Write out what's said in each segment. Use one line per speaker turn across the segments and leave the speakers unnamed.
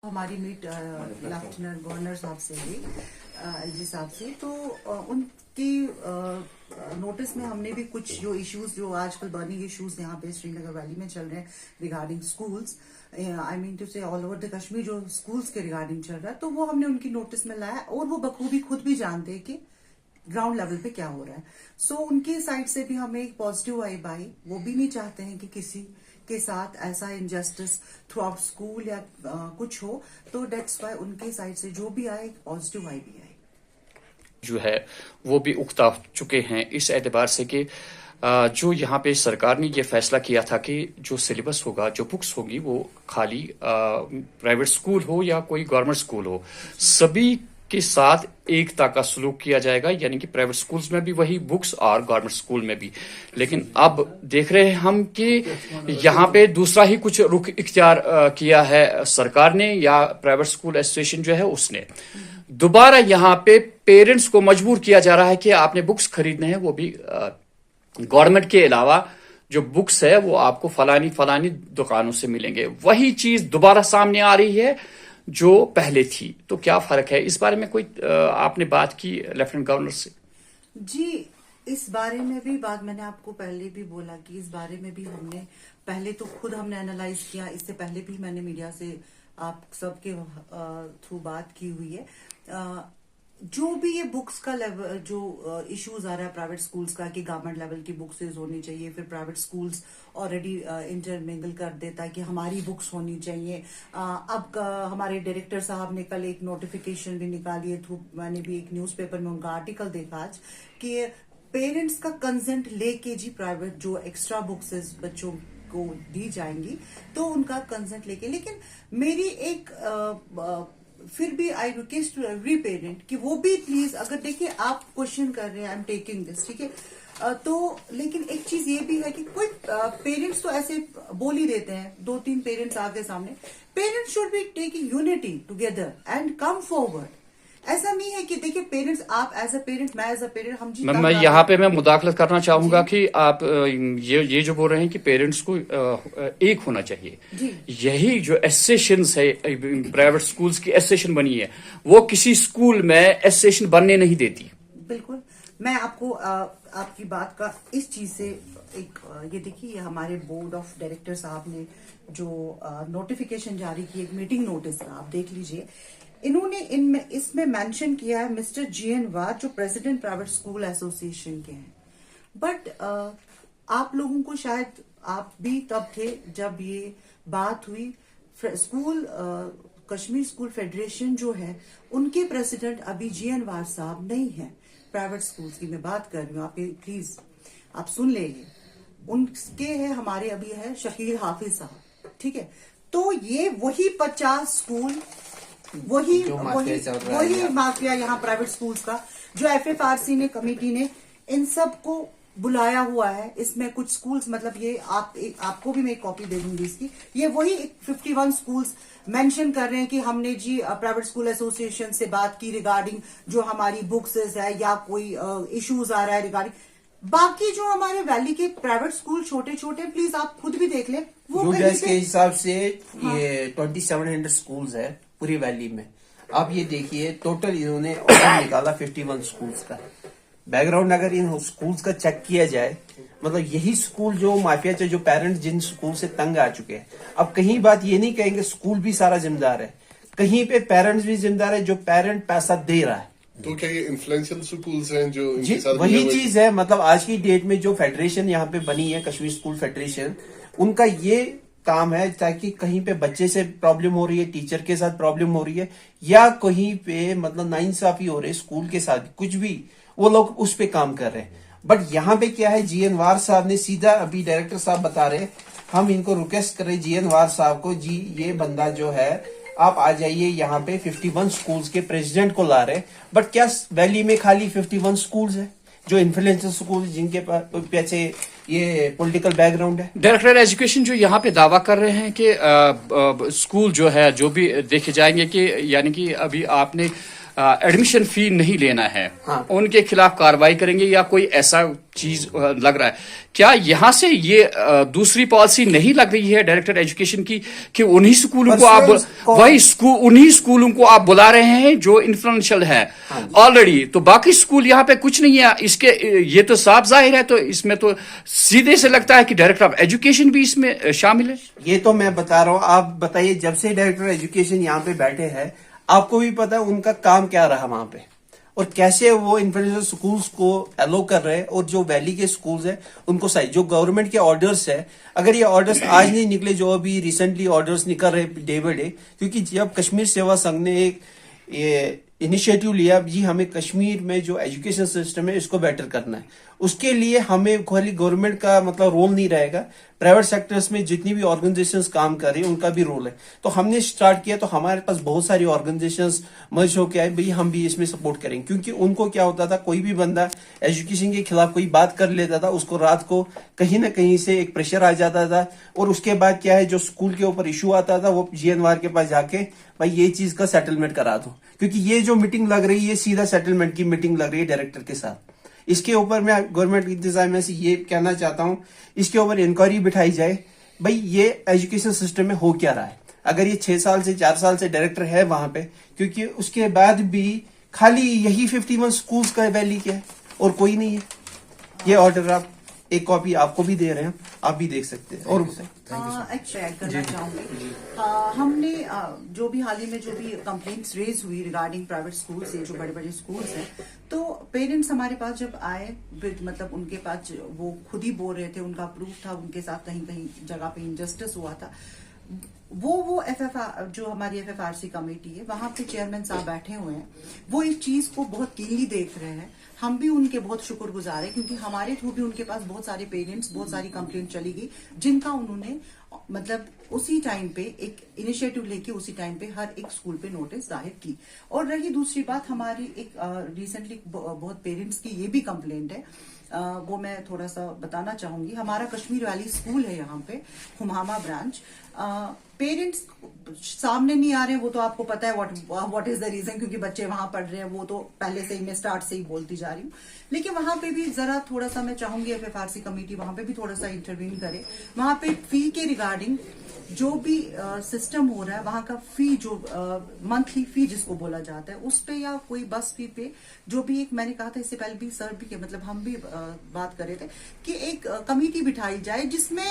हमारी meet lieutenant governor साहब से हुई, एलजी साहब से, तो उनकी नोटिस में हमने भी कुछ जो इश्यूज जो आजकल बर्निंग इश्यूज यहाँ पे श्रीनगर वैली में चल रहे हैं regarding schools, I mean to say all over the Kashmir, जो स्कूल्स के रिगार्डिंग चल रहा है, तो वो हमने उनकी नोटिस में लाया और वो बखूबी खुद भी जानते हैं कि ग्राउंड लेवल पे क्या हो रहा है। सो उनकी साइड से भी हमें एक पॉजिटिव वाइब आई। वो भी नहीं चाहते हैं कि किसी के साथ ऐसा इनजस्टिस थ्रू आउट स्कूल या कुछ हो, तो डेट्स वाई उनके साइड से जो भी आए पॉजिटिव वाइब भी आई।
जो है वो भी उकता चुके हैं इस एतबार से कि जो यहाँ पे सरकार ने ये फैसला किया था कि जो सिलेबस होगा, जो बुक्स होगी, वो खाली प्राइवेट स्कूल हो या कोई गवर्नमेंट स्कूल हो, सभी के साथ एकता का सलूक किया जाएगा, यानी कि प्राइवेट स्कूल्स में भी वही बुक्स और गवर्नमेंट स्कूल में भी। लेकिन अब देख रहे हैं हम कि यहाँ पे दूसरा ही कुछ रुख इख्तियार किया है सरकार ने या प्राइवेट स्कूल एसोसिएशन जो है उसने। दोबारा यहाँ पे पेरेंट्स को मजबूर किया जा रहा है कि आपने बुक्स खरीदने हैं, वो भी गवर्नमेंट के अलावा जो बुक्स है वो आपको फलानी फलानी दुकानों से मिलेंगे। वही चीज दोबारा सामने आ रही है जो पहले थी। तो क्या फर्क है, इस बारे में कोई आपने बात की लेफ्टिनेंट गवर्नर से?
जी, इस बारे में भी बात मैंने आपको पहले भी बोला कि इस बारे में भी हमने पहले तो खुद हमने एनालाइज किया, इससे पहले भी मैंने मीडिया से आप सबके थ्रू बात की हुई है। जो भी ये बुक्स का लेवल जो इश्यूज आ रहा है प्राइवेट स्कूल्स का कि गवर्नमेंट लेवल की बुक्स होनी चाहिए, फिर प्राइवेट स्कूल्स ऑलरेडी इंटरमिंगल कर देता है कि हमारी बुक्स होनी चाहिए। अब हमारे डायरेक्टर साहब ने कल एक नोटिफिकेशन भी निकाली है, थ्रू मैंने भी एक न्यूज़पेपर में उनका आर्टिकल देखा आज कि पेरेंट्स का कंसेंट लेके जी प्राइवेट जो एक्स्ट्रा बुक्स बच्चों को दी जाएंगी तो उनका कंसेंट लेके। लेकिन मेरी एक फिर भी I request to every parent कि वो भी प्लीज, अगर देखिए आप क्वेश्चन कर रहे हैं, आई एम टेकिंग दिस, ठीक है, तो लेकिन एक चीज ये भी है कि कोई पेरेंट्स तो ऐसे बोल ही देते हैं, 2-3 पेरेंट्स आगे सामने, parents should be taking unity together and come forward. ऐसा नहीं है कि देखिए पेरेंट्स, आप एज अ पेरेंट, मैं एज अ पेरेंट, हम जी
मैं यहाँ पे मैं मुदाखलत करना चाहूंगा कि आप ये जो बोल रहे हैं कि पेरेंट्स को एक होना चाहिए, यही जो एसोसिएशन है, प्राइवेट स्कूल्स की एसोसिएशन बनी है, वो किसी स्कूल में एसोसिएशन बनने नहीं देती।
बिल्कुल, मैं आपको आपकी बात का इस चीज से एक ये देखिए, ये हमारे बोर्ड ऑफ डायरेक्टर साहब ने जो नोटिफिकेशन जारी की, एक मीटिंग नोटिस का आप देख लीजिए, इन्होंने इसमें मेंशन किया है मिस्टर जीएन वार, जो प्रेसिडेंट प्राइवेट स्कूल एसोसिएशन के हैं। बट आप लोगों को शायद, आप भी तब थे जब ये बात हुई, स्कूल कश्मीर स्कूल फेडरेशन जो है उनके प्रेसिडेंट अभी जीएन वार साहब नहीं है। प्राइवेट स्कूल्स की मैं बात कर रही हूँ, आप प्लीज आप सुन लेंगे, उनके है हमारे अभी है शकील हाफिज साहब, ठीक है। तो ये वही 50 स्कूल, वही माफिया यहाँ प्राइवेट स्कूल्स का, जो एफएफआरसी ने, कमेटी ने इन सब को बुलाया हुआ है। इसमें कुछ स्कूल्स, मतलब ये आपको भी मैं एक कॉपी दे दूंगी इसकी, ये वही 51 स्कूल्स मेंशन कर रहे हैं कि हमने जी प्राइवेट स्कूल एसोसिएशन से बात की रिगार्डिंग जो हमारी बुक्स है या कोई इश्यूज आ रहा है रिगार्डिंग। बाकी जो हमारे वैली के प्राइवेट स्कूल छोटे छोटे, प्लीज आप खुद भी देख लें, वो
के हिसाब से ये 2700 स्कूल्स है पूरी वैली में। आप ये देखिए, टोटल इन्होंने ऑर्डर निकाला 51 स्कूल्स का। बैकग्राउंड अगर इन स्कूल्स का चेक किया जाए, मतलब यही स्कूल जो माफिया से, जो पेरेंट्स जिन स्कूल से तंग आ चुके हैं। अब कहीं बात ये नहीं कहेंगे स्कूल भी सारा जिम्मेदार है, कहीं पे पेरेंट्स भी जिम्मेदार है, जो पेरेंट पैसा दे रहा है।
तो क्या ये इन्फ्लुएंशियल स्कूल्स हैं जो
वही चीज है, मतलब आज की डेट में जो फेडरेशन यहाँ पे बनी है, कश्मीर स्कूल फेडरेशन, उनका ये काम है ताकि कहीं पे बच्चे से प्रॉब्लम हो रही है, टीचर के साथ प्रॉब्लम हो रही है, या कहीं पे मतलब नाइंसाफी हो रही है स्कूल के साथ, कुछ भी, वो लोग उस पे काम कर रहे हैं। बट यहाँ पे क्या है, जीएन वार साहब ने सीधा, अभी डायरेक्टर साहब बता रहे, हम इनको रिक्वेस्ट कर रहे जीएन वार साहब को, जी ये बंदा जो है आप आ जाइए यहाँ पे। 51 स्कूल्स के प्रेसिडेंट को ला रहे, बट क्या वैली में खाली 51 स्कूल्स है जो इन्फ्लुएंशियल स्कूल, जिनके पीछे ये पॉलिटिकल बैकग्राउंड है?
डायरेक्टर एजुकेशन जो यहाँ पे दावा कर रहे हैं कि स्कूल जो है, जो भी देखे जाएंगे कि, यानी कि अभी आपने एडमिशन फी नहीं लेना है,
हाँ।
उनके खिलाफ कार्रवाई करेंगे या कोई ऐसा चीज लग रहा है क्या यहाँ से? ये दूसरी पॉलिसी नहीं लग रही है डायरेक्टर एजुकेशन की कि उन्हीं स्कूलों को आप उन्हीं स्कूलों को आप बुला रहे हैं जो इन्फ्लुएंशियल है ऑलरेडी, तो बाकी स्कूल यहाँ पे कुछ नहीं है? इसके ये तो साफ जाहिर है, तो इसमें तो सीधे से लगता है कि डायरेक्टर ऑफ एजुकेशन भी इसमें शामिल है।
ये तो मैं बता रहा हूँ, आप बताइए जब से डायरेक्टर एजुकेशन यहाँ पे बैठे हैं आपको भी पता है उनका काम क्या रहा वहां पे, और कैसे वो इंटरनेशनल स्कूल्स को अलो कर रहे हैं, और जो वैली के स्कूल्स है उनको सही, जो गवर्नमेंट के ऑर्डर्स है, अगर ये ऑर्डर्स आज नहीं निकले, जो अभी रिसेंटली ऑर्डर्स निकल रहे डे बाय डे, क्योंकि जब कश्मीर सेवा संघ ने एक ये इनिशिएटिव लिया जी हमें कश्मीर में जो एजुकेशन सिस्टम है इसको बेटर करना है, उसके लिए हमें खाली गवर्नमेंट का मतलब रोल नहीं रहेगा, प्राइवेट सेक्टर्स में जितनी भी ऑर्गेनाइजेशंस काम कर रही है उनका भी रोल है। तो हमने स्टार्ट किया, तो हमारे पास बहुत सारी ऑर्गेनाइजेशंस मर्ज होके आए, भाई हम भी इसमें सपोर्ट करेंगे, क्योंकि उनको क्या होता था, कोई भी बंदा एजुकेशन के खिलाफ कोई बात कर लेता था, उसको रात को कहीं ना कहीं से एक प्रेशर आ जाता था, और उसके बाद क्या है, जो स्कूल के ऊपर इशू आता था वो GNVR के पास जाके भाई ये चीज का सेटलमेंट करा दो, क्योंकि ये जो मीटिंग लग रही है सीधा सेटलमेंट की मीटिंग लग रही है डायरेक्टर के साथ। इसके ऊपर मैं गवर्नमेंट इंतजाम में से ये कहना चाहता हूं, इसके ऊपर इंक्वायरी बिठाई जाए, भाई ये एजुकेशन सिस्टम में हो क्या रहा है। अगर ये 6 साल से 4 साल से डायरेक्टर है वहां पे, क्योंकि उसके बाद भी खाली यही 51 स्कूल्स का वैली क्या है और कोई नहीं है। ये ऑर्डर आप एक कॉपी आपको भी दे रहे हैं, आप भी देख सकते हैं। और
एक शेयर करना चाहूंगी, हमने जो भी हाल ही में जो भी कंप्लेंट्स रेज हुई रिगार्डिंग प्राइवेट स्कूल से, जो बड़े बड़े स्कूल्स हैं, तो पेरेंट्स हमारे पास जब आए, मतलब उनके पास वो खुद ही बोल रहे थे, उनका प्रूफ था, उनके साथ कहीं कहीं जगह पे इनजस्टिस हुआ था। वो FFR जो हमारी FFRC कमेटी है, वहां पे चेयरमैन साहब बैठे हुए हैं, वो इस चीज को बहुत कीनली देख रहे हैं। हम भी उनके बहुत शुक्रगुजार है, क्योंकि हमारे थ्रू भी उनके पास बहुत सारे पेरेंट्स, बहुत सारी कंप्लेंट चली गई, जिनका उन्होंने मतलब उसी टाइम पे एक इनिशिएटिव लेके उसी टाइम पे हर एक स्कूल पे नोटिस जाहिर की। और रही दूसरी बात, हमारी एक रिसेंटली बहुत पेरेंट्स की ये भी कंप्लेंट है, वो मैं थोड़ा सा बताना चाहूंगी। हमारा कश्मीर वैली स्कूल है यहाँ पे, हुमामा ब्रांच, पेरेंट्स सामने नहीं आ रहे हैं, वो तो आपको पता है व्हाट इज द रीजन, क्योंकि बच्चे वहां पढ़ रहे हैं, वो तो पहले से ही मैं स्टार्ट से ही बोलती जा रही हूँ। लेकिन वहां पे भी जरा थोड़ा सा मैं चाहूंगी FFRC कमेटी वहां पे भी थोड़ा सा इंटरवीन करे। वहां पे फी के रिगार्डिंग जो भी सिस्टम हो रहा है, वहां का फी जो मंथली फी जिसको बोला जाता है, उस पे या कोई बस फी पे, जो भी एक मैंने कहा था इससे पहले भी सर भी मतलब हम भी बात कर रहे थे कि एक कमेटी बिठाई जाए, जिसमें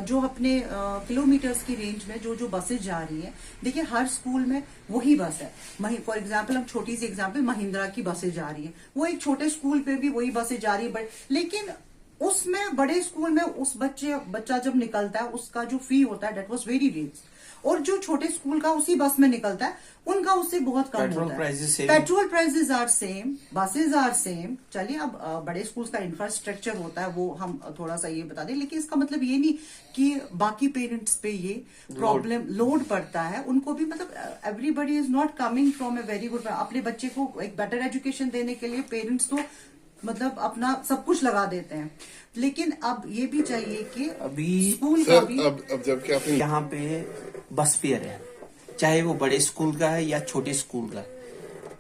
जो अपने किलोमीटर्स की रेंज में जो बसेज जा रही हैं, देखिए हर स्कूल में वही बस है। फॉर एग्जांपल हम छोटी सी एग्जांपल, महिंद्रा की बसेज जा रही है, वो एक छोटे स्कूल पे भी वही बसेज जा रही है, लेकिन उसमें बड़े स्कूल में उस बच्चा जब निकलता है, उसका जो फी होता है डेट वॉज वेरी रेज, और जो छोटे स्कूल का उसी बस में निकलता है उनका उससे बहुत कम होता है। Petrol prices are same, buses are same. चलिए, अब बड़े स्कूल्स का इंफ्रास्ट्रक्चर होता है, वो हम थोड़ा सा ये बता दें, लेकिन इसका मतलब ये नहीं कि बाकी पेरेंट्स पे ये प्रॉब्लम लोड पड़ता है। उनको भी मतलब everybody is not coming from a very good, अपने बच्चे को एक बेटर एजुकेशन देने के लिए पेरेंट्स तो मतलब अपना सब कुछ लगा देते हैं, लेकिन अब ये भी चाहिए कि
अभी
स्कूल का भी
अब जबकि आपने
यहाँ पे बस फेयर है, चाहे वो बड़े स्कूल का है या छोटे स्कूल का,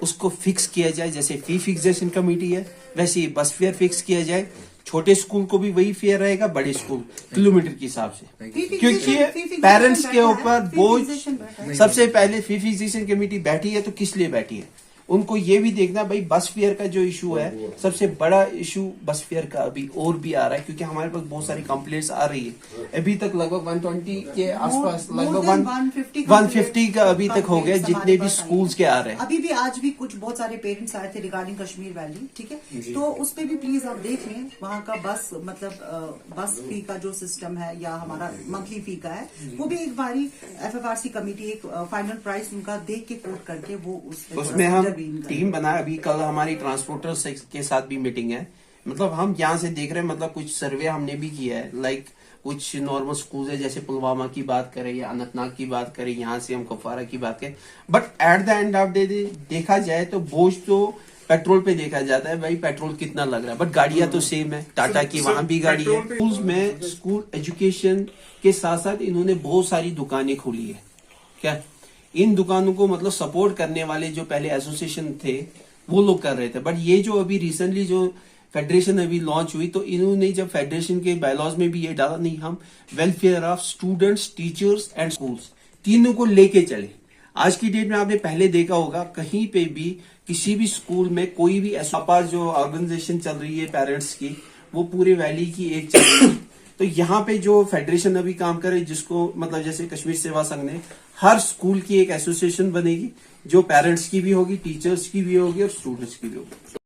उसको फिक्स किया जाए। जैसे फी फिक्सेशन कमेटी है, वैसे ही बस फेयर फिक्स किया जाए। छोटे स्कूल को भी वही फेयर रहेगा, बड़े स्कूल किलोमीटर के हिसाब से, क्योंकि पेरेंट्स के ऊपर बोझ। सबसे पहले फी फिक्सेशन कमेटी बैठी है तो किस लिए बैठी है, उनको ये भी देखना भाई बस फेयर का जो इशू है, सबसे बड़ा इशू बस फेयर का अभी और भी आ रहा है, क्योंकि हमारे पास बहुत सारी कंप्लेंट्स आ रही है। अभी तक लगभग 120 के आसपास, लगभग 150 का अभी तक हो गया, जितने भी स्कूल्स के आ रहे हैं।
अभी भी आज भी कुछ बहुत सारे पेरेंट्स आए थे रिगार्डिंग कश्मीर वैली, ठीक है, तो उस पर भी प्लीज आप देख लें, वहाँ का बस मतलब बस फी का जो सिस्टम है या हमारा मंथली फी का है, वो भी एक बारी FFRC कमेटी एक फाइनल प्राइस उनका देख के कोट करके वो
उसमें हम टीम बनाए। अभी कल हमारी ट्रांसपोर्टर्स के साथ भी मीटिंग है, मतलब हम यहाँ से देख रहे हैं, मतलब कुछ सर्वे हमने भी किया है, लाइक कुछ नॉर्मल स्कूल है, जैसे पुलवामा की बात करें या अनंतनाग की बात करें, यहाँ से हम कुपवारा की बात करें, but at the end of day देखा जाए तो बोझ तो पेट्रोल पे देखा जाता है, भाई पेट्रोल कितना लग रहा है, बट गाड़ियां तो सेम है, टाटा की वहां भी गाड़ी है। स्कूल में स्कूल एजुकेशन के साथ साथ इन्होंने बहुत सारी दुकानें खोली है। क्या इन दुकानों को मतलब सपोर्ट करने वाले जो पहले एसोसिएशन थे वो लोग कर रहे थे। बट ये जो अभी रिसेंटली जो फेडरेशन अभी लॉन्च हुई, तो इन्होंने जब फेडरेशन के बायलॉज में भी ये डाला, नहीं हम welfare of students, teachers and schools तीनों को लेके चले। आज की डेट में आपने पहले देखा होगा कहीं पे भी किसी भी स्कूल में कोई भी ऐसा जो ऑर्गेनाइजेशन चल रही है पेरेंट्स की, वो पूरे वैली की एक चल रही है। तो यहाँ पे जो फेडरेशन अभी काम करे, जिसको मतलब जैसे कश्मीर सेवा संघ ने, हर स्कूल की एक एसोसिएशन बनेगी जो पेरेंट्स की भी होगी, टीचर्स की भी होगी और स्टूडेंट्स की भी होगी।